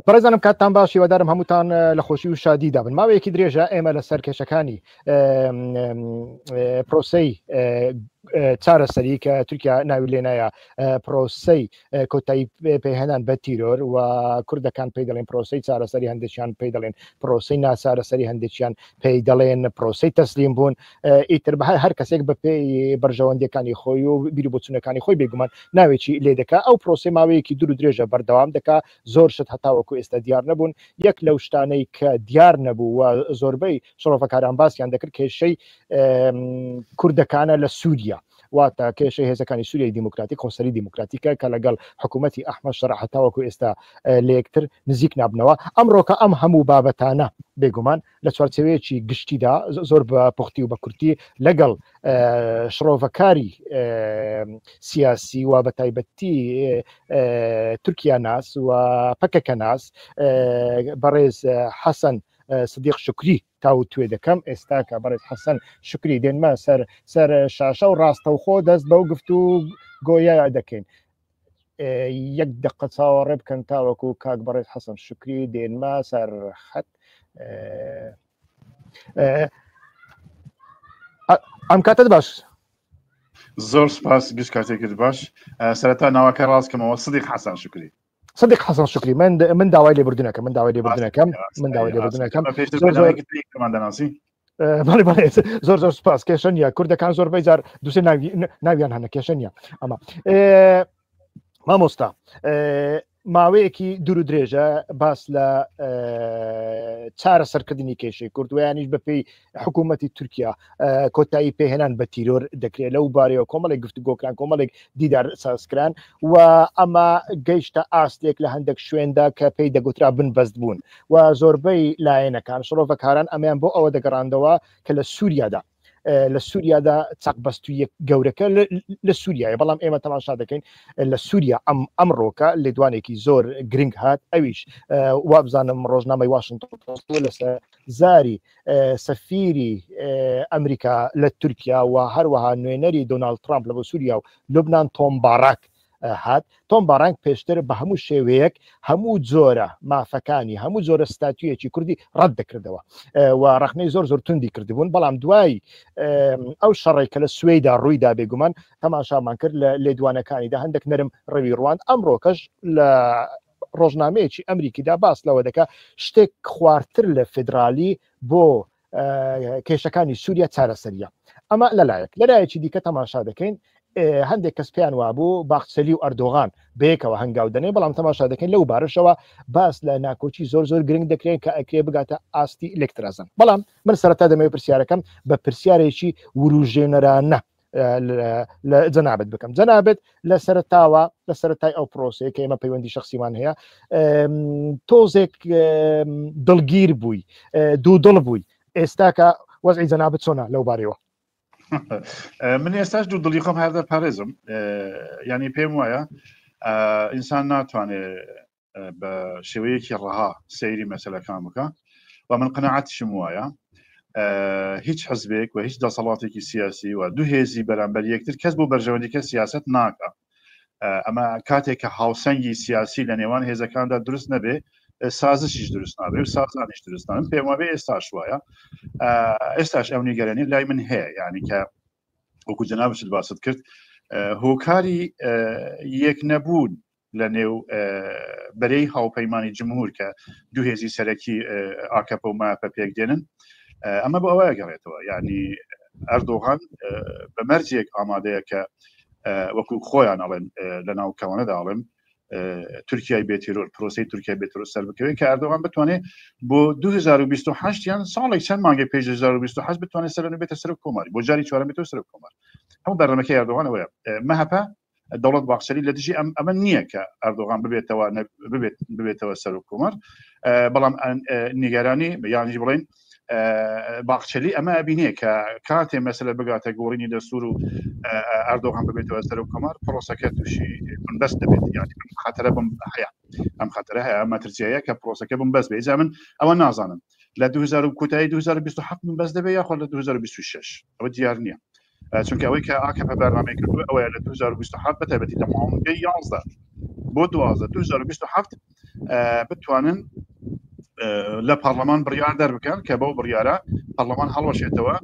بەڕێزانم کاتتان باشی وەدارم هەمووتان لە خۆشی و شادی دابن. ماوەیەکی درێژە ئێمە لەسەر کێشەکانی پرۆسەی چارەسەری کە تورکیا ناوی لێنایە پرۆسەی کۆتایی پێهێنان بە تیرۆر و کوردەکان پێی دەڵێن پرۆسەی چارەسەری، هەندێکیان پێی دەڵێن پرۆسەی ناچارەسەری، هەندێکیان پێی دەڵێن پرۆسەی تەسلیم بوون. ئیتر بە هەر کەسێک بە پێی بەرژەوەندەکانی خۆی و بیر بۆچوونەکانی خۆی بێگومان ناوێکی لێ دەکا. ئەو پرۆسەی ماوەیەکی دوور و درێژە بەردەوام دەکا، زۆر شت هەتاوەکو ئێستا دیار نەبوون. یەک لەو شتانەی کە دیار نەبوو و زۆربەی شۆڕەفەکاران باسییان دەکرد کێشەی کوردەکانە لە سووریا، واتە کێشەی هێزەکانی سووریای دیموکراتیک خۆسەری دیموکراتیکە کە لەگەڵ حکوومەتی ئەحمەد شەڕ هەتاوەکو ئێستا لە یەکتر نزیک نابنەوە. ئەمڕۆکە ئەم هەموو بابەتانە بێگومان لە چوارچێوەیەکی گشتیدا زۆر بە پوختی و بە کورتی لەگەڵ شڕۆڤەکاری سیاسی و بە تایبەتی تورکیا ناس و پەکەکە ناس بەڕێز حەسەن صدیق شکری تاو توێ دەکەم. ئێستا کە بەڕێز حەسەن شکری دێنمە سەر شاشە و ڕاستەوخۆ دەست بەو گفت و گۆیا دەکەین. یەک دقە چاوەڕێ بکەن تاوەکو کاک بەڕێز حەسەن شکری دێنمە سەر خەت. ئەم کاتت باش. زۆر سپاس گشت کاتێکت باش. سەرەتا ناوەکە ڕاستکەمەوە صدیق حەسەن شکری. صدیق حەسەن شکری من داوای لێبوردنەکەم من داوای لێبوردنەکەم زۆر زۆر سپاس. کێشە نیە، کوردەکان زۆربەی جار دووسێ ناویان هەنە، کێشە نیە. ئەمە مامۆستا ماوەیەکی دوور و درێژە باس لە چارەسەرکردنی کێشەی کوردویانیش بەپێی حکوومەتی تورکیا کۆتایی پێهێنان بە تیرۆر دەکرێت. لەو بارەوە کۆمەڵێک گفتوگۆکران، کۆمەڵێک دیدار سازکران و ئەمە گەیشتە ئاستێک لە هەندێک شوێندا کە پێی دەگوترا بنبەست بوون و زۆربەی لایەنەکان شڕۆڤەکاران ئەمیان بۆ ئەوە دەگەڕاندەوە کە لە سووریادا چاقبەستوی گەورەکە لە سووریایە. بەڵام ئێمە تەماشا دەکەین لە سووریا ئەمڕۆکە لێدوانێکی زۆر گرنگ هات، ئەویش وابزانم ڕۆژنامەی واشنگتن لەسەر زاری سەفیری ئەمریکا لە تورکیا و هەروەها نوێنەری دۆناڵد ترامپ لە بۆ سووریا و لوبنان تۆم باراک هات. تۆم بارانگ پێشتر بە هەموو شێوەیەک هەموو جۆرە مافەکانی هەموو جۆرە ستاتویەکی کوردی ڕەت دەکردەوە و ڕخنەی زۆر زۆر توندی کردبوون. بەڵام دوای ئەو شەڕێک کە لە سوێدا ڕوویدا بێگومان تەماشامان کرد لە لێدوانەکانیدا هەندێک نەرم ڕەوی ڕوان. ئەمڕۆکەش لە ڕۆژنامەیەکی ئەمریکیدا باس لەوە دەکا شتێک خواردتر لە فدرالی بۆ کێشەکانی سووریا چارەسەریە. ئەمە لەلایەکی دیکە تەماشا دەکەین هەندێک کەس پێیان وابوو باخچەلی و ئەردۆغان بەیەکەوە هەنگاو دەنێ، بەڵام تەماشا دەکەین لەو بارشەوە باس لە ناکۆچی زۆر زۆر گرنگ دەکرێن کە ئەکرێ بگاتە ئاستی ئلکترازم. بەڵام من سەرەتا دەمەوێت پرسیارەکەم بە پرسیارێکی وروژێنەرانە لە جەنابەت بکەم. جەنابەت لە سەرەتای ئەو پرۆسەیە کە ئێمە پەیوەندی شخصیمان هەیە تۆزێک دڵگیر بووی، دوو دڵ بووی، ئێستا کە وەزعی جەنابەت چۆنە لەو بارەوە؟ من ئێستاش دوو دڵی خۆم هەردە پارێزم. ینی پێم وایە ئینسان ناتوانێت بە شێوەیەکی ڕەها سەیری مەسەلەکان بکە و من قەناعەتیشم وایە هیچ حزبێک و هیچ دەسەڵاتێکی سیاسی و دوو هێزی بەرامبەر یەکتر کەس بۆ بەرژەوەندیکە سیاست ناکە. ئەمە کاتێک کە هاوسەنگی سیاسی لە نێوان هێزەکاندا دروست نەبێ سازشیش دروست نابێ و سازانیش دروست نابێ. پێم وابێ ئێستاش وایە، ئێستاش ئەو نیگەرانی لای من هەیە، یعنی کە وەکو جەنابەت باست کرد هۆکاری یەک نەبوون لە نێو بەرەی هاوپەیمانی جمهور کە دوو هێزی سەرەکی ئاکەپە و ماپە پێک دێنن ئەمە بۆ ئەوەیە گەڕێتەوە. یعنی ئەردۆغان بە مەرجێک ئامادەیە کە وەکو خۆیان ئەڵێن لە ناو کەوانەدا ئەڵێن تورکیای بێتیرۆر پرۆسی تورکیای بێتیرۆر سەر بکەوێت کە ئەردۆغان بتوانێت بۆ 2028 یان ساڵێک چەند مانگی پێش 2028 بتوانێت سەرەنوێ بێتە سەر کۆماری بۆ جاری چوارەم بێتەوە سەر کۆمار. هەموو بەرنامەکەی ئەردۆغانەوەیە. مەهەپە دەوڵەت باخچەری لە دژی ئەمە نییە کە ئەردۆغان ببێتەوە سەر کۆمار، بەڵام نیگەرانی یانیش بڵێن باخچەلی ئەمە ئەبینێ کە کاتێ مەسەلە بگاتە گۆڕینی دەستور و ئەردۆغان ببێتەوە سەر کۆمار پرۆسەکە تووشی بنبەست دەبێت. یانی خەتەرە بم هەیە، ئەم خەتەرە هەیە، ئەمە ترجیایە کە پرۆسەکە بنبەست بێت. من ئەوە نازانم لە 2000 کۆتایی 2027 بنبەست دەبێت یاخۆ لە 2026 ئەوە دیار نییە، چونکە ئەوەی کە ئاکەپە بەرنامەی کردووە ئەوەیە لە 2027 بەتایبەتی لە مانگەی 11 بۆ 12 2027 بتوانن لە پارلەمان بڕیار دەربکەن کە بەو بڕیارە پەرلەمان هەڵوەشێتەوە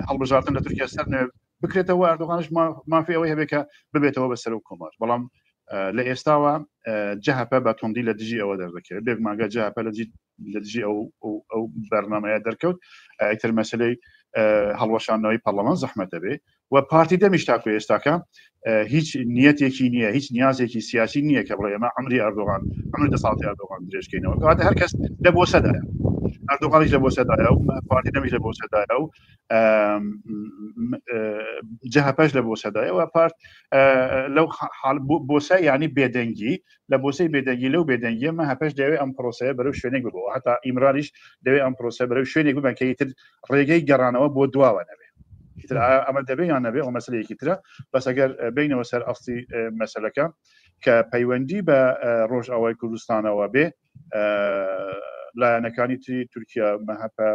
هەڵبژاردن لە تورکیا سەر بکرێتەوە ئەردۆغانش مافی ئەوەی هەبێت کە ببێتەوە بەسەر و کۆمەڵ بەڵام لە ئێستاوە جەهەپە بە توندی لە دژی ئەوە دەردەکرێت بێک ماگە جەهەپە لە دژی ئەو بەرنامەیە دەرکەوت ئیتر مەسلەی هەڵوەشاندنەوەی پەرلەمان زەحمەت دەبێت و پارتی دەمیش تاکو ئێستاکە هیچ نیەتێکی نییە هیچ نیازێکی سیاسی نییە کە بڵێ ئەمە عمری ئەردۆغان عمری دەساڵاتی ئەردۆغان درێژکەینەوە کەواتە هەر کەس لە بۆ سەدایە ئەردۆغانیش لە بۆ سەدایە و پارتی دەمیش لە بۆ سەدایە و جەهەپەش لە بۆ سەدایە و پارت لەو بۆسە یعنی بێدەنگی لە بۆسەی بێدەنگی لەو بێدەنگی ئەمە هەپەش دەوێت ئەم پرۆسەیە بەرەو شوێنێک ببەوە هەتا ئیمرانیش دەوێت ئەم پرۆسە بەرەو شوێنێک ببن کە ئیتر ڕێگەی گەڕانەوە بۆ دواوە نەبێت ئەمە دەبێت یان نەبێت ئەو مەسلەیەکی ترە بەس ئەگەر بینەوە سەر ئەستی مەسەلەکە کە پەیوەندی بە ڕۆژئاوای کوردستانەوە بێ لایەنەکانی تورکیا مەهەپە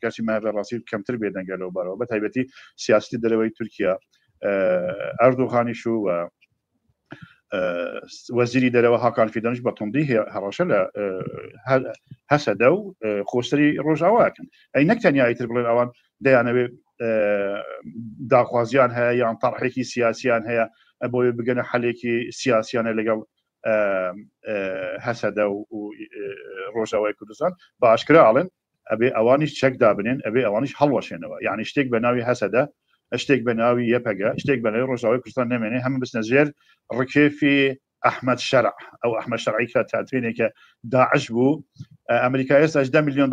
گەرچی مەهەپە ڕاستی کەمتر بێدەنگە لەو بارەوە بە تایبەتی سیاستی دەرەوەی تورکیا ئەردۆغانیش و وەزیری دەرەوە هاکان فیدانش بە توندی هەڕەشە لە هەسەدە و خۆسەری ڕۆژئاواکەن ئەی نەک تەنیا ئیتر بڵێن ئەوان دەیانەوێت داخوازیان هەیە یان تەڕحێکی سیاسیان هەیە بۆیە بگەنە حەلێکی سیاسیانە لەگەڵ هەسەدە و ڕۆژئاوای کوردستان باشکرا ئاڵێن ئەبێ ئەوانیش چەک دابنێن ئەبێ ئەوانیش هەڵوەشێنەوە یعنی شتێک بە ناوی هەسەدە شتێک بە ناوی یەپەگە شتێک بە ناوی ڕۆژئاوای کوردستان نامێنێ هەموو بستنە ژێر ڕکێفی ئەحمەد شەرع ئەو ئەحمەد شەرعی کە تاتوێنێکە داعش بوو ئەمریکا ئێستاش 10 میلیۆن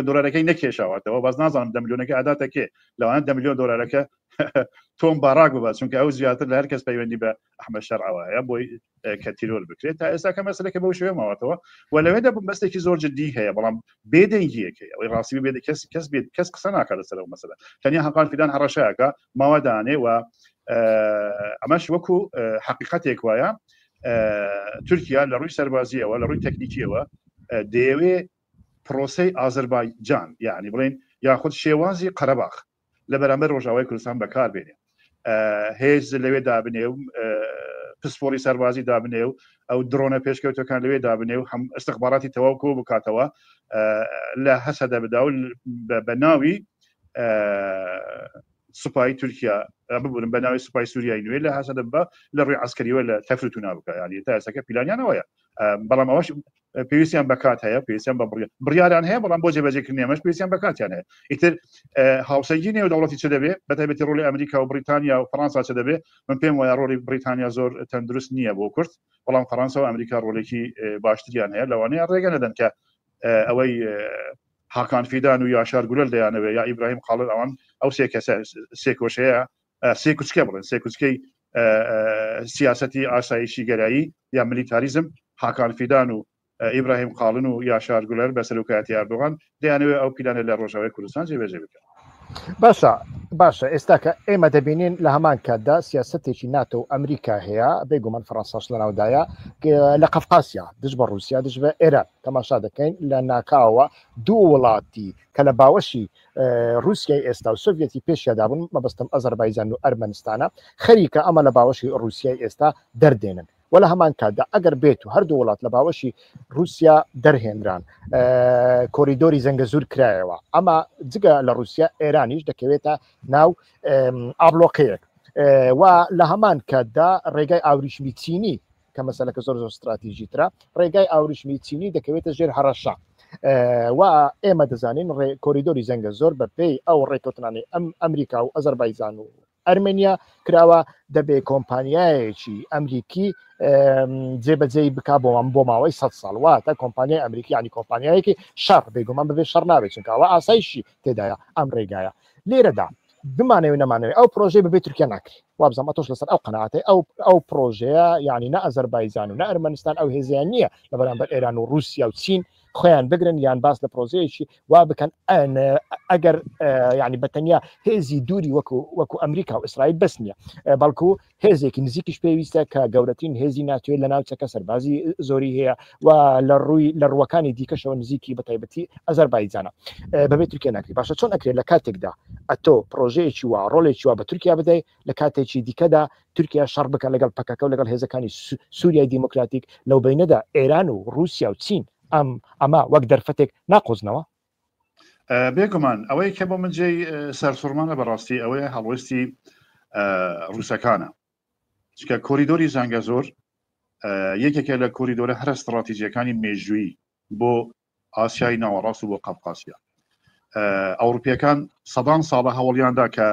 دۆلارەکەی نەکێشاوەتەوە باز نازانم 10 میلیۆنەکە ئاداتە کێ لەوانە 10 میلیۆن دۆلارەکە تۆم باراک ببات چونکە ئەو زیاتر لە هەر کەس پەیوەندی بە ئەحمەد شەرعەوە هەیە بۆی کە تیرۆر بکرێت تا ئێستا کە مەسەلەکە بەو شێوە ماوەتەوە و لەوێدا بەستێکی زۆر جددی هەیە بەڵام بێدەنگیەکەی ئەوەی ڕاستی بێت کەس قسە ناکات لەسەر ئەو مەسەلە تەنیا هەقان فیدان هەڕەشەیەکە ماوەدانێ و ئەمەش وەکو حەقیقەتێک وایە تورکیا لە ڕووی سەربازیەوە لە ڕووی تەکنیکیەوە دەیەوێت پرۆسەی ئازەربایجان یعنی بڵێن یاخود شێوازی قەرەباخ لە بەرامبەر ڕۆژئاوای کوردستان بەکاربێنێ هێز لەوێ دابنێ و پسپۆری سەربازی دابنێ و ئەو درۆنە پێشکەوتەکان لەوێ دابنێ و هەم استخباراتی تەواو کۆ بکاتەوە لە هەسەدە بدا و بە ناوی سوپای تورکیا ببورن بە ناوی سوپای سووریای نوێ لە هەسەدە بە لە ڕووی عسکەریوە لە تەفرەت و نابکە یعنی تا ئێستاکە پیلانیانەوەیە بەڵام ئەوەش پێویستیان بەکات هەیە پێویستیان بە بڕیاریان هەیە بەڵام بۆ جێبەجێکردنی ئەمەش پێویستیان بەکاتیان هەیە ئیتر هاوسەنگی نێودەوڵەتی چ دەبێت بە تایبەتی ڕۆڵی ئەمریکا و بریتانیا و فەرەنسا چ دەبێت من پێم وایە ڕۆڵی بریتانیا زۆر تەندروست نییە بۆ کورد بەڵام فەرەنسا و ئەمریکا ڕۆڵێکی باشتریان هەیە لەوانەیە ڕێگە نەدەن کە ئەوەی هاکان فیدان و یاشار گولەل دەیانەوێت یا ئیبراهیم خاڵد ئەوان ئەو سێ کەسە سێ کۆشەیە سێ کوچکە بڵێن سێ کوچکەی سیاسەتی ئاسایشی گەرایی یا ملیتاریزم هاکان فیدان و ئیبراهیم خاڵن و یاشار گولەر بە سەرۆکایەتی ئەردۆغان دەیانەوێت ئەو پیلانە لە ڕۆژئاوای کوردستان جێبەجێ بکەن باشە ئێستا کە ئێمە دەبینین لە هەمان کاتدا سیاسەتێکی ناتۆ و ئەمریکا هەیە بێگومان فەرەنساش لەناودایە لە قەفقاسیا دژ بە رووسیا دژ بە ئێران تەماشا دەکەین لە ناکاوە دوو وڵاتی کە لە باوەشی رووسیای ئێستا و سۆڤێتی پێشیادا بوون مەبەستم ئەزەربایجان و ئەرمەنستانە خەریکە ئەمە لە باوەشی رووسیای ئێستا دەردێنن ولا هەمان کاتدا ئەگەر بێت و هەردوو وڵات لە باوەشی رووسیا دەرهێنران کۆریدۆری زەنگەزور کرایەوە ئەمە جگە لە رووسیا ئێرانیش دەکەوێتە ناو ئابلۆقەیەک و لە هەمان کاتدا ڕێگای ئاوریشمی چینی کە مەسەلەکە زۆر استراتیژیترە ڕێگای ئاوریشمی چینی دەکەوێتە ژێر هەڕەشە و ئێمە دەزانین کۆریدۆری زەنگەزۆر بە پێی ئەو ڕێکەوتنانی ئەمریکا و ئەزەربایجان و ئەرمێنیا کراوە دەبێ کۆمپانیایەکی ئەمریکی جێبەجێی بک بۆ ماوەی 100 ساڵ واتە کۆمپانیای ئەمریکی ینی کۆمپانیایەکی شەڕ بێگومان ببێ شەڕ نابێت چونکەوە ئاسایشی تێدایە ئەم ڕێگایە لێرەدا بمانەوێت نەمانەوێت ئەو پرۆژەی بەبێ تورکیا ناکرێت وابزانمە تۆش لەسەر ئەو قەناعەتەی ئەو پرۆژەیە یعنی نە ئەزەربایجان و نە ئەرمەنستان ئەو هێزیان نییە لە بەرامبەر ئێران و رووسیا و چین خۆیان بگرن یان باس لە پرۆزەیەکی وا بکەن ئەگەر ینی بەتەنیا هێزی دووری وەکو ئەمریکا و ئیسرائیل بەس نییە بەڵکو هێزێکی نزیکیش پێویستە کە گەورەترین هێزی ناتوێت لە ناوچەکە سەربازی زۆری هەیە و لە ڕووەکانی دیکەشەوە نزیکی بە تایبەتی ئەزەربایجانە بەبێ تورکیا ناکری باشە چۆن ئەکرێت لە کاتێکدا ئەتۆ پرۆژەیەکی وا ڕۆڵێکی وا بە تورکیا بدەیت لە کاتێکی دیکەدا تورکیا شەڕ بکەن لەگەڵ پەکەکە و لەگەڵ هێزەکانی سووریای دیموکراتیک لەو بینەدا ئێران و رووسیا و چین ئەمە وەک دەرفەتێک ناقۆزنەوە بێگومان ئەوەی کە بۆ من جێی سەرسوورمانە بەڕاستی ئەوەیە هەڵوێستی رووسەکانە چکە کۆریدۆری زەنگەزۆر یەکێکە لە کۆریدۆرە هەر استراتیژیەکانی مێژووی بۆ ئاسیای ناوەڕاست و بۆ قەفقاسیا ئەوروپیەکان سەدان ساڵە هەوڵیاندا کە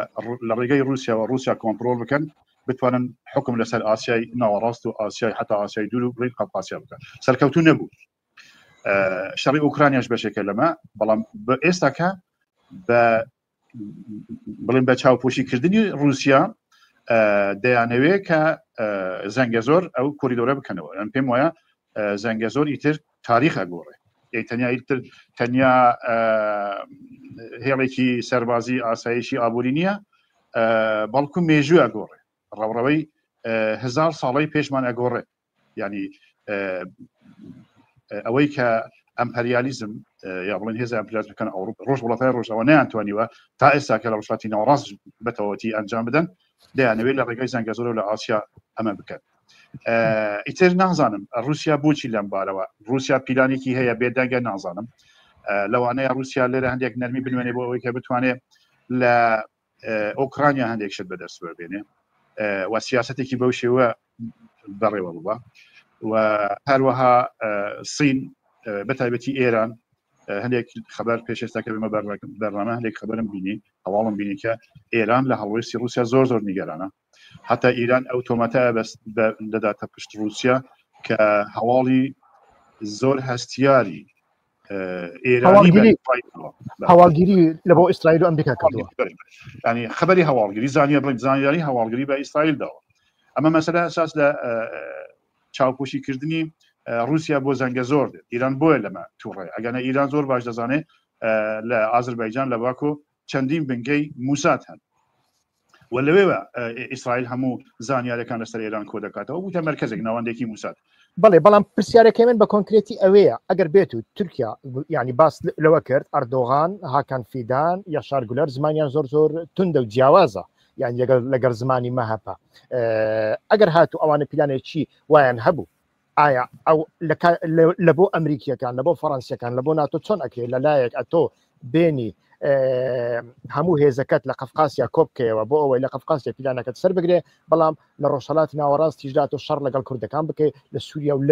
لە ڕێگەی رووسیا و رووسیا کۆنترۆل بکەن بتوانن حکم لەسەر ئاسیای ناوەڕاست و ئاسیای حتا ئاسیای دوور و ڕێی قەفقاسیا بکەن سەرکەوتو نەبوو شەڕی ئوکرانیاش بەشێکە لەمە بەڵام ئێستاکە بڵێن بە چاوپۆشیکردنی رووسیا دەیانەوێت کە زەنگەزۆر ئەو کۆریدۆرە بکەنەوە ئەم پێم وایە زەنگەزۆر ئیتر تاریخ ئەگۆڕێ تەنیا هێڵێکی سەربازی ئاسایشی ئابووری نییە بەڵکو مێژوو ئەگۆڕێ ڕەوڕەوەی 1000 ساڵەی پێشمان ئەگۆڕێ ینی ئەوەی کە ئەمپەریالیزم یا بڵێن هێز ئەمپریالیزم بکەن ئەوروپا ڕۆژ وڵاتای ڕۆژەوە نەیانتوانیوە تا ئێستا کە لە وڵاتی ناوەڕاست بەتەواوەتی ئەنجام بدەن دەیانەوێت لە ڕێگەی زەنگەزۆر و لە ئاسیا ئەمە بکەن ئیتر نازانم رووسیا بۆچی لەم بارەوە رووسیا پیلانێکی هەیە بێدەنگە نازانم لەوانەیە رووسیا لێرە هەندێک نەرمی بنوێنێ بۆ ئەوەی کە بتوانێت لە ئۆکرانیا هەندێک شت بەدەست بێنێ و سیاسەتێکی بەو شێوە بەڕێوە بووە و هەروەها سین بەتایبەتی ئێران هەندێک خەبەر پێشێستاکە بمە بەرنامە هەندێک خەبەرم بینی هەواڵم بینی کە ئێران لە هەڵوێستی رووسیا زۆر نیگەرانە حتا ئیران ئەوتۆماتە دەداتە پشت رووسیا کە هەواڵی زۆر هەستیاری هەواڵگیری لە بۆ ئیسرائیل و ئەمریکا کردووە ینی خەبەری هەواڵگیری زانیاری هەواڵگیری بە ئیسرائیل داوە ئەمە مەسەلە ئەساس لە چاوپۆشیکردنی رووسیا بۆ زەنگەزۆر دێت ئیران بۆیە لەمە تووڕێ ئەگەنە ئیران زۆر باش دەزانێت لە ئازربایجان لە باکو چەندین بنگەی موسات هەن و لەوێوە ئیسرائیل هەموو زانیارەکان لەسەر ئێران کۆ دەکاتەوە بوتە مرکزێک ناوەندێکی موسات بەڵێ بەڵام پرسیارەکەی من بە کۆنکرێتی ئەوەیە ئەگەر بێت و تورکیا ینی باس لەوە کرد ئەردۆغان هاکان فیدان یا شارگولەر زمانیان زۆر تونندە و جیاوازە یان لەگەر زمانی مەهەپە ئەگەر هاتو ئەوانە پیلانێکی وایان هەبوو ئایا ئەو لە بۆ ئەمریکیەکان لە بۆ فەڕەنسیەکان لە بۆ ناتۆ چۆن ئەکرێت لەلایەک ئەتۆ بینی هەموو هێزەکەت لە قەفقاسیا کۆبکەوە بۆ ئەوەی لە قەفقاسیا پیلانەکەت سەر بگرێ بەڵام لە ڕۆژهەڵاتی ناوەڕاستیشدا تۆ شەڕ لەگەڵ کوردەکان بکەیت لە سووریا و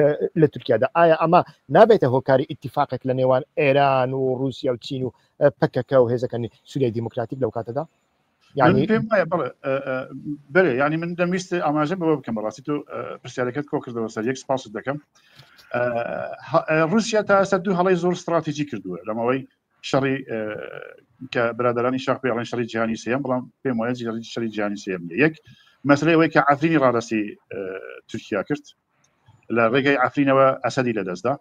لە تورکیادا ئایا ئەمە نابێتە هۆکاری ئیتیفاقێک لە نێوان ئێران و رووسیا و چین و پەکەکە و هێزەکانی سووریای دیموکراتیک لەو کاتەدا بەێ ینی من دەمویست ئاماژە بەوە بکەم بەڕاستی تۆ پرسیارەکەت کۆ کردەوە سەر یەک سپاس دەکەم رووسیا تا ئێستا دوو هەڵی زۆر استراتیژی کردووە لەمەوەی شەڕی کە برادرانی شاخ پێڵێن شەڕی جیهانی سێم بەڵام پێم وایە شەڕی جیهانی سێم یەک مەسلەی ئەوەی کە عەفرینی ڕادەستی تورکیا کرد لە ڕێگەی عەفرینەوە ئەسەدی لەدەستدا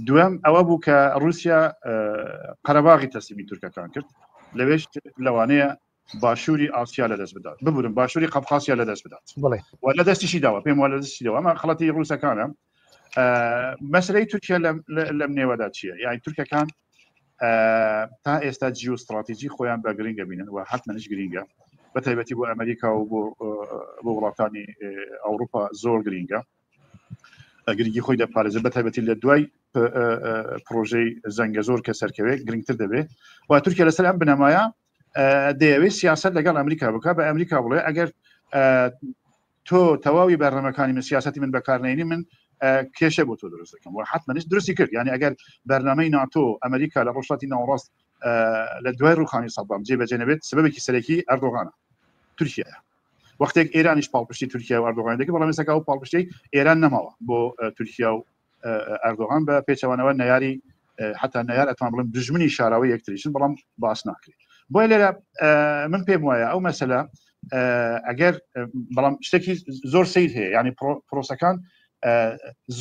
دووەم ئەوە بوو کە رووسیا قەرەباغی تەسلیمی تورکەکان کرد لەوێش لەوانەیە باشووری ئاسیا لەدەست بدات ببورن باشووری قەفقاسیا لەدەست بدات و لە دەستیشی داوە پێم وایە لە دەستی داوە ئەمە خەڵەتی رووسەکانە مەسلەی تورکیا لەم نێوەدا چییە یانی تورکەکان تا ئێستا جیۆستراتیژی خۆیان بە گرنگە بینن و حتمەنش گرنگە بەتایبەتی بۆ ئەمریکا و بۆ وڵاتانی ئەوروپا زۆر گرنگە گرنگی خۆی دەپارێزە بەتایبەتی لە دوای پرۆژەی زەنگەزۆر کە سەرکەوێت گرنگتر دەبێت و تورکیا لەسەر ئەم بنەمایە دەیەوێت سیاست لەگەڵ ئەمریکا بکە بە ئەمریکا بڵێ ئەگەر تۆ تەواوی بەرنامەکانی من سیاستی من بەکارنێنی من کێشە بۆ تۆ دروست دەکەم و حتمەنش درستی کرد یعنی ئەگەر بەرنامەی ناتۆ ئەمریکا لە ڕۆژهەڵاتی ناوەڕاست لە دوای ڕووخانی سەدام جێبەجێنەبێت سبەبێکی سەرەکی ئەردۆغانە تورکیایە وەختێک ئێرانیش پاڵپشتی تورکیا و ئەردۆغان دەکە بەڵام ئێستا ئەو پاڵپشتی ئێران نەماوە بۆ تورکیا و ئەردۆغان بە پێچەوانەوە نەیاری حتا نەیار ئەتوان بڵێم دژمنی شاراوی یەکتریشن بەڵام باس ناکرێت بۆیە لێرە من پێم وایە ئەو مەسەلە ئەگەر بەڵام شتێکی زۆر سیر هەیە ینی پرۆسەکان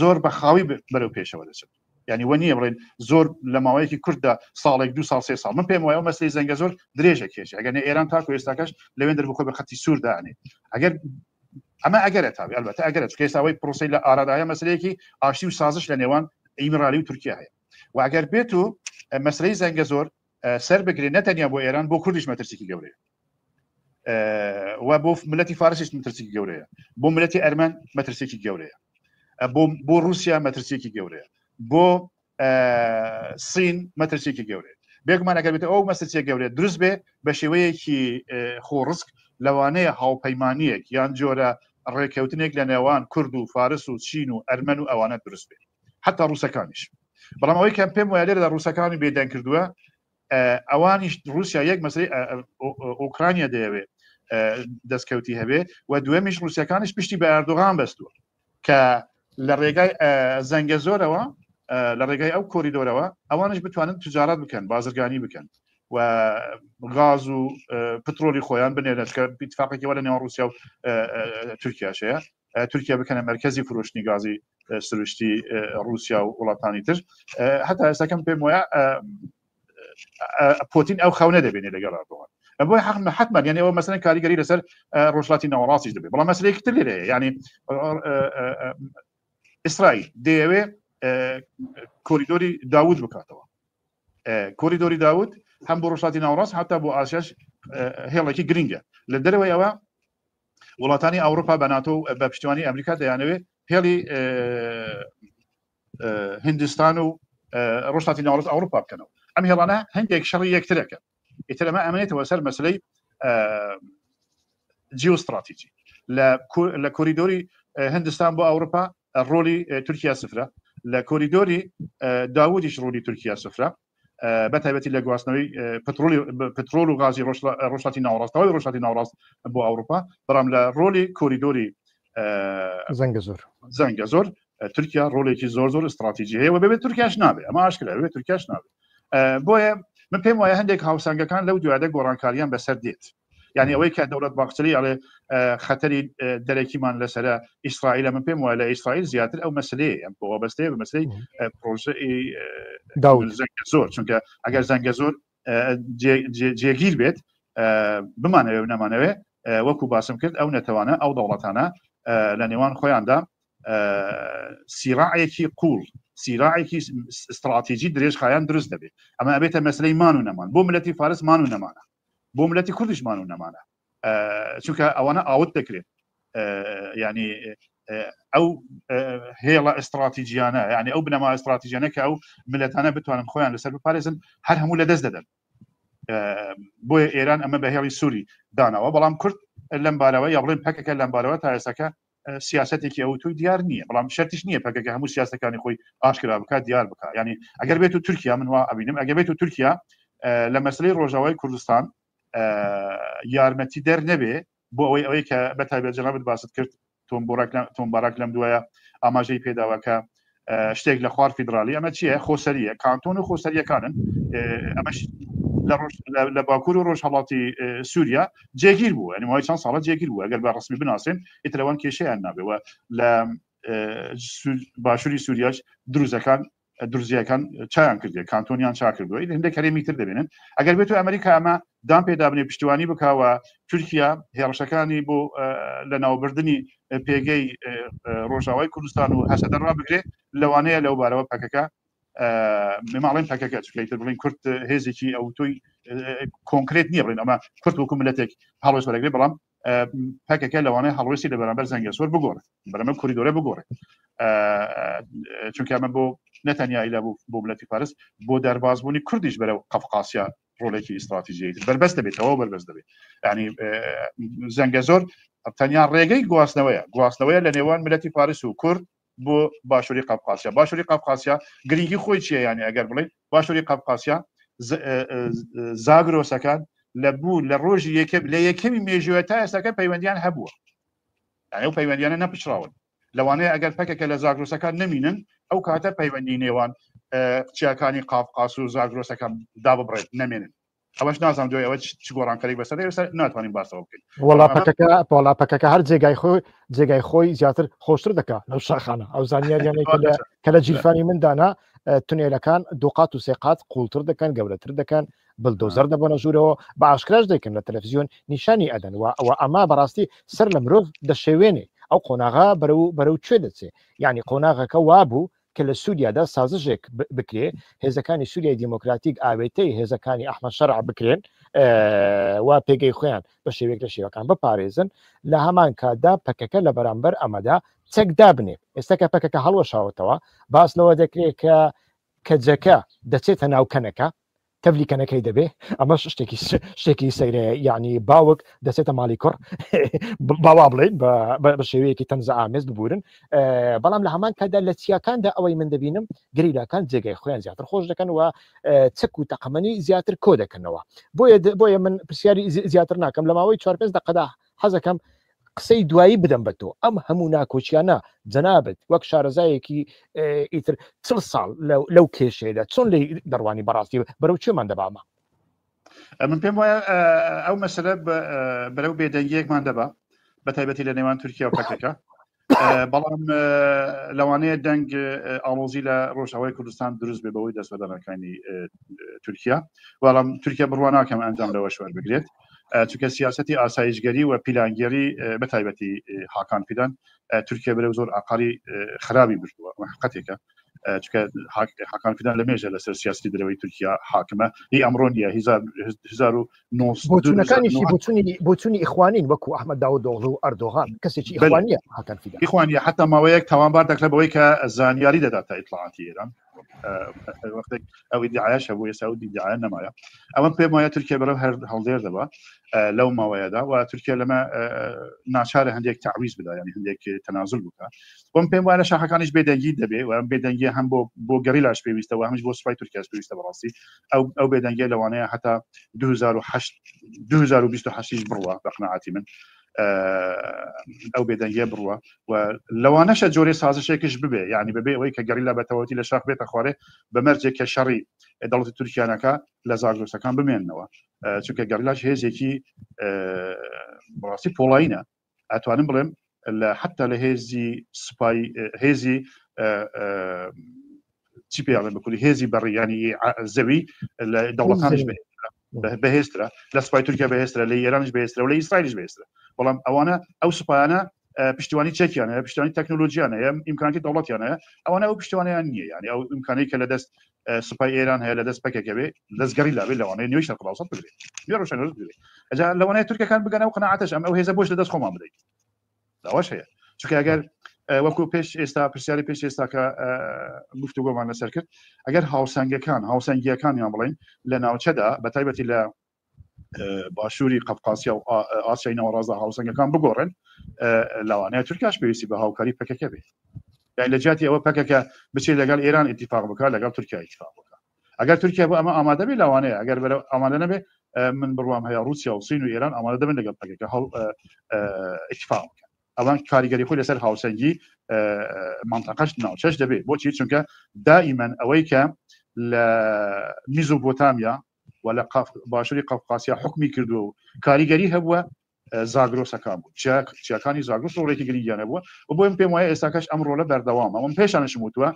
زۆر بە خاوی بەرەو پێشەوە دەچێت يعني وەنیە بڵێن زۆر لە ماوەیەکی کورددا ساڵێک 2 ساڵ 3 ساڵ من پێم وایە مەسلەی زەنگەزۆر درێژە کێشی ئەگەر ئێران تاکو ئێستاکەش لەوێن دەربخۆ بە خەتی سوور داێ ئەگەر ئەمە ئەگەرە تاوی ئەلبەتە ئەگەرە کێساوی پرۆسی لە ئارادایە مەسلەیەکی ئاشتی و سازش لە نێوان ئیمرالی و تورکیا هەیە و ئەگەر بێت و مەسلەی زەنگەزۆر سەر بگرێت نەتەنیا بۆ ئێران بۆ کوردیش مەترسێکی گەورەیە و بۆ ملەتی فارسیش مەترسێکی گەورەیە بۆ ملەتی ئەرمەن مەترسێکی گەورەیە بۆ رووسیا مەترسێکی گەورەیە بۆ سین مەترسێکی گەورەیە بێگومان ئەگەر بێت ئەو مەسلەیە گەورەیە دروست بێ بە شێوەیەکی خۆڕسک لەوانەیە هاوپەیمانیەک یان جۆرە ڕێکەوتنێک لە نێوان کورد و فارس و چین و ئەرمەن و ئەوانە دروست بێت حتا ڕووسەکانیش بەڵام ئەوەی کەم پێم وایە لێرەدا ڕووسەکانی بێدەنگ کردووە ئەوانیش رووسیا یەک مەسلەی ئوکرانیا دەیەوێت دەستکەوتی هەبێ و دوێمیش رووسیەکانیش پشتی بە ئەردۆغان بەستووە کە لە ڕێگای زەنگەزۆرەوە لە ڕێگای ئەو کۆریدۆرەوە ئەوانش بتوانن تجارەت بکەن بازرگانی بکەن و غاز و پترۆلی خۆیان بنێنێت کە اتفاقێکەوە لە نێوان رووسیا و تورکیاشەیە تورکیا بکەنە مرکزی فروشتنی گازی سروشتی رووسیا و وڵاتانی تر هەتا ئێستاکەم پێم وایە پۆتین ئەو خەونە دەبێنێ لەگەڵ ئەردۆغان بۆی حتما یعنی ئەوە مەسەلەن کاریگەری لەسەر ڕۆژهەڵاتی ناوەڕاستیش دەبێت بەڵام مەسەلەیەکی تر لێرەیە یعنی ئیسرائیل دەیەوێت کۆریدۆری داوود بکاتەوە کۆریدۆری داوود هەم بۆ ڕۆژهەڵاتی ناوەڕاست هەتا بۆ ئاسیاش هێڵێکی گرنگە لە دەرەوەی ئەوە وڵاتانی ئەوروپا بە ناتۆ بە پشتیوانی ئەمریکا دەیانەوێت هێڵی هندستان و ڕۆژهەڵاتی ناوەڕاست ئەوروپا بکەنەوە ئەم هێڵانە هەندێک شەڕی یەکترەکە ئیتر ئەمە ئەمەنێتەوە سەر مەسلەی جیۆستراتیجی لە کۆریدۆری هندستان بۆ ئەوروپا ڕۆلی تورکیا سفرە لە کۆریدۆری داوودیش ڕۆلی تورکیا سفرە بەتایبەتی لە گواستنەوەی پترۆل و غازی ڕۆژهەڵاتی ناوەڕاستەوەی ڕۆژهەڵاتی ناوەڕاست بۆ ئەوروپا بەڵام لە ڕۆلی کۆریدۆری زەنگەزۆر تورکیا ڕۆلێکی زۆر استراتیجی هەیە و بەبێت تورکیاش نابێت ئەمە ئاشکرا بێت تورکیاش نابێت بۆیە من پێم وایە هەندێک هاوسانگەکان لەو دوایدا گۆڕانکاریان بەسەر دێت یعنی ئەوەی کە دەوڵەت باخچەری ئەڵێ خەتەری دەرەکیمان لەسەر ئیسرائیل من پێم وایە لە ئیسرائیل زیاتر ئەو مەسلەیە ئەم بۆ وابەستەیە بە مەسلەی پرۆژەی زەنگەزۆر چونکە ئەگەر زەنگەزۆر جێگیر بێت بمانەوێ و نەمانەوێ وەکو باسم کرد ئەو نەتەوانە ئەو دەوڵەتانە لە نێوان خۆیاندا سیراعێکی قوڵ سیراعێکی استراتیجی درێژخایان دروست دەبێت ئەمە ئەبێتە مەسلەی مان و نەمان بۆ ملەتی فارس مان و نەمانە بۆ ملەتی کوردیش مان و نەمانە چونکە ئەوانە ئاوت دەکرێت ینی ئەو هێڵە ئستراتیجیانە یعنی ئەو بنەما ئستراتیجیانە کە ئەو ملەتانە بتوانن خۆیان لەسەر بپارێزن هەر هەموو لە دەست دەدەن بۆیە ئێران ئەمە بە هێڵی سووری داناوە بەڵام کورد لەم بارەوە یا بڵێن پەکەکە لەم بارەوە تا ئێستاکە سیاستێکی ئەو توی دیار نییە بەڵام شەرتیش نییە پەکەکە هەموو سیاستەکانی خۆی ئاشکرا بکات دیار بکات ینی ئەگەر بێت و تورکیا من وا ئەبینم ئەگەر بێت و تورکیا لە مەسلەی ڕۆژاوای کوردستان یارمەتی دەرنەبێ بۆ ئەوەی کە بەتایبەت جەنابەت باست کرد تۆمبارک لەم دوایە ئاماژەی پێداوەکە شتێک لە خوار فیدرالی ئەمە چییە خۆسەریە کانتۆن و خۆسەریەکانن ئەمەش لە باکوور و ڕۆژهەڵاتی سووریا جێگیر بوو ئەنی ماوەی چەند ساڵە جێگیر بوو ئەگەر بە ڕسمی بناسێن ئیترەوەن کێشەیان نابێەوە لە باشووری سووریاش دروزیەکان چیان کردێ کانتۆنیان چا کردووە هەندێک هەرێمی تر دەبێنن ئەگەر بێت و ئەمریکا ئەمە دام پێدا بنێ پشتیوانی بکاوە تورکیا هێرشەکانی بۆ لە ناوبردننی پێگەی ڕۆژاوای کوردستان و هەسەدە ڕابگرێت لەوانەیە لەو بارەوە پەکەکە مەماڵین پەکەکە چکەیتر بڵین کورد هێزێکی ئەو تۆی کۆنکرێت نییە بڵین ئەمە کورد وەکو ملەتێک هەڵۆی وەرەگرێت بەڵام پەکەکە لەوانەیە هەڵوێستی لە بەرامبەر زەنگەزۆر بگۆڕێت بەرەمە کوریدۆرە بگۆڕێت چونکە ئەمە بۆ نەتەنیا ئیلا بۆ ملەتی فارس بۆ دەربازبوونی کوردیش بەرەو قەفقاسیا ڕۆڵێکی استراتیژیەیە بەربەست دەبێتەوە بەربەست دەبێت ینی زەنگەزۆر تەنیا ڕێگەی گواستنەوەیە لە نێوان ملەتی فارس و کورد بۆ باشووری قەفقاسیا باشووری قەفقاسیا گرنگی خۆی چییە ینی ئەگەر بڵێ باشووری قەفقاسیا زاگرۆسەکان لە ڕۆژی لە یەکەمی مێژووە تا ئێستاکە پەیوەندیان هەبووە یعنی ئەو پەیوەندیانە نەپشراون لەوانەیە ئەگەر پەکەکە لە زاگرۆسەکان نەمینن ئەو کاتە پەیوەندی نێوان قچیەکانی قافقاس و زاگرۆسەکان داببڕێت نەمێنن ئەوەش نازانم دوای ئەوە چ گۆڕانکاری بەسەر ناتوانین باسەوە بکەین وەڵا پەکەکە هەر جێگای خۆی زیاتر خۆشتر دەکات لەو شاخانە ئەو زانیاریانەی کە لە جیرفانی مندانا تونێلەکان دوقات و سێقات قوڵتر دەکەن گەورەتر دەکەن بلدۆزەر دەبنە ژوورەوە بە ئاشکراش دەکەن لە تەلەڤیزیۆن نیشانی ئەدەن و ئەما بەڕاستی سەر لە مرۆڤ دەشێوێنێ ئەو قۆناغا بەرەو کوێ دەچێ یعنی قۆناغەکە وابوو کە لە سووریادا سازژێک بکرێ هێزەکانی سووریای دیموکراتیک ئاوێتەی هێزەکانی ئەحمەد شەرع بکرێن وا پێگەی خۆیان بە شێوەیەک لە شێوەکان بپارێزن لە هەمان کاتدا پەکەکە لە بەرامبەر ئەمەدا چەکدا بنێ ئێستا کە پەکەکە هەڵوەشاوتەوە باس لەوە دەکرێت کە کەجەکە دەچێتە ناوکەنەکە تەڤلیکەنەکەی دەبێ ئەمە شتێکی سەیرەیە یعنی باوک دەچێتە ماڵی کوڕ باوا بڵێن بە شێوەیەکی تەنزە ئامێز ببورن بەڵام لە هەمان کاتدا لە چیاکاندا ئەوەی من دەبینم گریلاکان جێگەی خۆیان زیاتر خۆش دەکەن و چەک و تەقەمەنی زیاتر کۆ دەکەنەوە بۆیە من پرسیاری زیاتر ناکەم لە ماوەی 4-5 دقەدا حەزەکەم قسەی دوایی بدەم بە تۆ ئەم هەموو ناکۆچیانە جەنابەت وەک شارەزایەکی ئیتر 40 ساڵ لەو کێشەیەدا چۆن لێ دەڕوانی بەڕاستی بەرەو چێمان دەبامە من پێم وایە ئەو مەسەلە بەرەو بێدەنگیەکمان دەبا بە تایبەتی لە نێوان تورکیا و پەکەکە بەڵام لەوانەیە دەنگ ئاڵۆزی لە ڕۆژاوای کوردستان دروست بێ بەوەی دەستبەردانەکانی تورکیا بەڵام تورکیا بڕوان ناکەم ئەنجام لەوە شوێر بگرێت چونکە سیاسەتی ئاسایشگەری و پیلانگەری بە تایبەتی حاکان پیلان تورکیا بەرەو زۆر ئاقاری خراپی بردووە حقیقەتێکە چونکە حاکان پیلان لە مێژە لەسەر سیاستی درەوەی تورکیا حاکمە هی ئەمڕۆ نیە 1990 بۆچوونی ئیخوانین وەکو ئەحمەد داوودۆغڵو و ئەردۆغان کەسێکی ئیخوانیە حاکان پیلان ئیخوانیە حتا ماوەیەک تاوانبار دەکرێت بەوەی کە زانیاری دەداتە ئیطلاعاتی ئێران وەختێک ئەو ئیدعایەش هەبوو ئێستا ئەو ئیدعایە نەمایە ئەوەم پێم وایە تورکیا بەرەو هەڵدێر دەبا لەو ماوەیەدا و تورکیا لەمە ناچارە هەندێک تعویز بدا ینی هەندێک تەنازل بکە وەم پێم وایە شاخەکانیش بێدەنگی دەبێ و ئەم بێدەنگی هەم بۆ گەریلاش پێویستەوە هەمیش بۆ سوپای تورکیاش پێویستە بەڕاستی ئەو بێدەنگی لەوانەیە هەتا 2028 بڕوە بە قەناعەتی من ئەو بێدەنگیە بڕوە و لەوانەشە جۆرێ سازشێکش ببێ یعنی ببێ ئەوەی کە گەریلا بەتەواتی لە شاخ بێتە خوارێ بەمەرجێک کە شەڕی دەوڵەتی تورکیانەکە لە زاگرۆسەکان بمێننەوە چونکە گەریلاش هێزێکی بەڕاستی پۆڵایینە ئەتوانم بڵێم حتا لە هێزی سوپای هێزی چی پێڵێن بکولی هێزی بەڕیانی زەوی لە دەوڵەتانش بەهێسترە لە سوپای تورکیا بەهێسترە لە ئێرانش بەهێسترە و لە ئیسرائیلش بەهێسترە بەڵام ئەوانە ئەو سوپایانە پشتیوانی چەکیانە پشتیوانی تەکنۆلۆژیانە ئیمکاناتی دەوڵەتیانە ئەوانە ئەو پشتیوانیان نییە یعنی ئەو ئیمکانەی کە لە دەست سوپای ئێران هەیە لە دەست پەکێکە بێ دەستگەری لابێ لەوانەیە نوێی شەرق ئاوسەط بگرێت نوێ ڕۆژئاوای بگرێت ئەجا لەوانەیە تورکیەکان بگەنە و قەناعەتەش ئەو هێزە بۆش لە دەست خۆمان بدەیت داواش هەیە چونکە ئەگەر وەکو پێش ئێستا پرسیاری پێش ئێستا کە گفتوگۆمان لەسەر کرد ئەگەر هاوسەنگیەکانیان بڵین لە ناوچەدا بە تایبەتی لە باشووری قەفقاسیا و ئاسیای ناوەڕاستدا هاوسەنگەکان بگۆڕن لەوانەیە تورکیاش پێویستی بە هاوکاری پەکەکە بێت یعنی لە جیاتی ئەوە پەکەکە بچێت لەگەڵ ئێران ئیتیفاق بکات لەگەڵ تورکیا ئیتیفاق بکات ئەگەر تورکیا بۆ ئەمە ئامادە بێت لەوانەیە ئەگەر بەرە ئامادە نەبێ من بڕوام هەیە رووسیا و سین و ئێران ئامادە دەبن لەگەڵ پەکەکە هەڵ ئیتیفاق بکەن ئەوان کاریگەری خۆی لەسەر هاوسەنگی منطقەش ناوچەش دەبێت بۆچی چونکە دائیمەن ئەوەی کە لە میزۆپۆتامیا و لە باشووری قەفقاسیا حکمی کردووە و کاریگەری هەبووە زاگرۆسەکان بوو چیاکانی زاگرۆس ڕێکی گرنگیانە بووە و بۆ پێم وایە ئێستاکەش ئەم ڕۆلە بەردەوامە ئەوم پێشانشم وتووە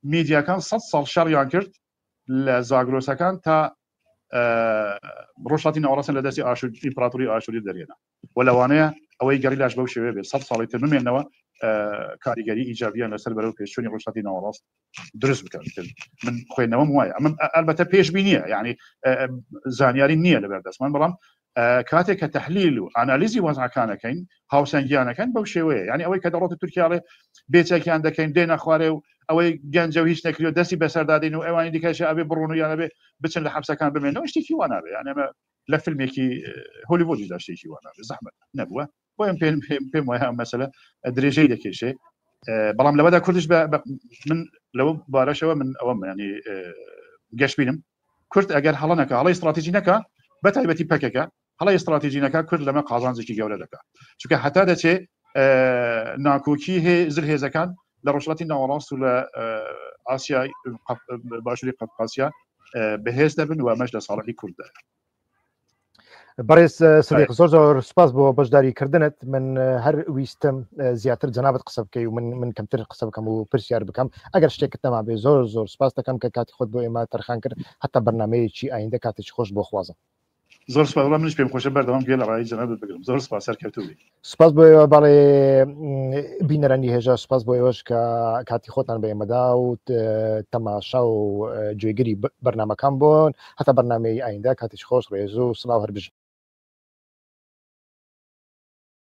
میدیاکان 100 ساڵ شەڕیان کرد لە زاگرۆسەکان تا ڕۆژهاتی ناوەڕاستن لە دەستی ئیمپراتۆری ئاشوری دەرێنە و لەوانەیە ئەوەی گەریلاش بەو شێوەیە بێت 100 ساڵی تر بمێنەوە کاریگەری ئیجابیان لەسەر بەرەو پێشچوونی ڕۆژهاتی ناوەڕاست دروست بکەن من خوێندنەوەم وایە ئەمە ئەلبەتە پێشبینیە یعنی زانیاری نییە لەبەر دەستمان بەڵام کاتێک کە تەحلیل و ئانالیزی وەزعەکانەکەین هاوسەنگیانەکەن بەو شێوەیە یعنی ئەوەی کە دەوڵەتی تورکیاڵێ بێچەکیان دەکەین دێنە خوارێ و ئەوەی گەنجە و هیچ نەکرێ و دەستی بەسەردادین و ئەوانی دیکەش ئەبێ بڕۆن و یانەبێ بچن لە حەبسەکان بمێنەوە شتێکی وانابێ یعنی ئەمە لە فیلمێکی هۆلیوودیدا شتێکی وانابێ زەحمەت نەبووە بۆیە پێم وایە ئەم مەسەلە درێژەی دەکێشێ بەڵام لەوەدا کوردش من لەوە بارەشەوە من ئەوەم ینی گەشتبینم کورد ئەگەر هەڵە نەکە هەڵی استراتیژی نەکە بە تایبەتی پەکەکە هەڵی استراتیژی نەکە کورد لەمە قازانجێکی گەورە دەکات چونکە هەتا دەچێ ناکۆکی زر هێزەکان لە ڕۆژهاتی ناوەڕاست و لە ئاسیای باشووری قەفقاسیا بەهێز دەبن و ئەمەش لە ساڵحی کوردە بەڕێز سەدیق زۆر سپاس بۆ بەشداریکردنت من هەر ویستم زیاتر جەنابەت قسە بکەی و من کەمتر قسە بکەم و پرسیار بکەم ئەگەر شتێکت نەما بێ زۆر سپاس دەکەم کە کاتی خۆت بۆ ئێمە تەرخان کرد هەتا بەرنامەیەکی ئایندە کاتێکی خۆش بۆ خوازم زۆر سپاس وڵام منش پێم خۆشە بەردەوام گوێ لە ڕای جەنابەت بگرم زۆر سپاس سەرکەوتووی سپاس بۆ ئێوە باڵێ بینەرانی هێژە سپاس بۆ ئێوەش کە کاتی خۆتان بە ئێمەدا و تەماشا و گوێگری بەرنامەکان بوون هەتا بەرنامەی ئایندە کاتێکی خۆش ڕێز و سڵاو هەر بژن